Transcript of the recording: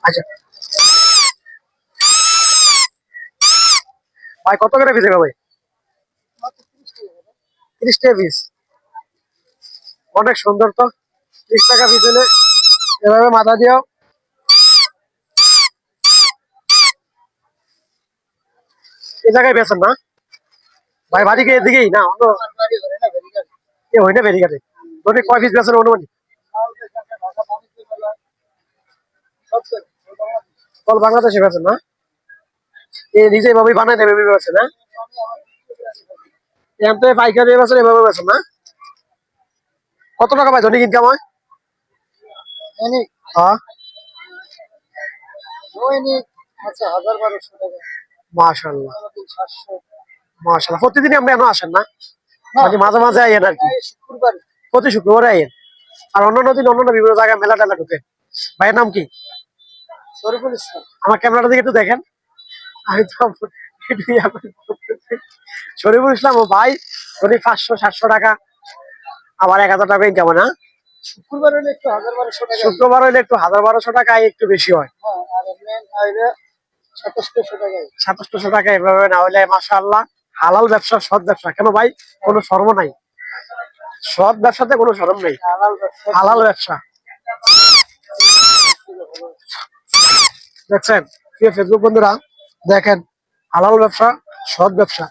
আচ্ছা ভাই কত করে পিস ভাই? 30 টাকা পিস, অনেক সুন্দর তো। 30 টাকা পিস হলে এভাবে মাথা দিও। এই জায়গায় বেছেন না ভাই? বাড়িকে এদিকেই না অন্য এ হয় না বেরিঘাটে? ওটা কয় পিস বেছেন অনুমানিক? অল বাংলাদেশে বেছেন না? এ নিজে এভাবে বানাই দেবে এভাবে বেছেন না? এখন তো পাইকারি বেছেন এভাবে বেছেন না? কত টাকা পাই দৈনিক ইনকাম হয়? হ্যাঁ মাশাআল্লাহ মাশাআল্লাহ। প্রতিদিনই আপনি এখনো আসেন না? মানে মাঝে মাঝে আইয়েন আর কি? প্রতি শুক্রবারে আইয়েন? আর অন্যান্য দিন অন্যান্য বিভিন্ন জায়গায় মেলা টেলা ঢুকেন? ভাইয়ের নাম কি? শরীফুল ইসলাম। আমার ক্যামেরাটা দিকে একটু দেখেন। আমি তো একটু ইয়া করে বলতেছি। শরীফুল ইসলাম ও ভাই দৈনিক 500-700 টাকা, আবার 1000 টাকা ইনকাম হয় না? শুক্রবার হইলে একটু 1000-1200 টাকা, শুক্রবার হইলে একটু 1000-1200 টাকা একটু বেশি হয়। আর এমনি আইলে 2700 টাকা, 2700 টাকা। এভাবে না হলে মাশাআল্লাহ হালাল ব্যবসা, সৎ ব্যবসা। কেন ভাই কোনো শরম নাই? সৎ ব্যবসাতে কোনো শরম নেই, হালাল ব্যবসা। দেখছেন প্রিয় ফেসবুক বন্ধুরা, দেখেন হালাল ব্যবসা, সৎ ব্যবসা।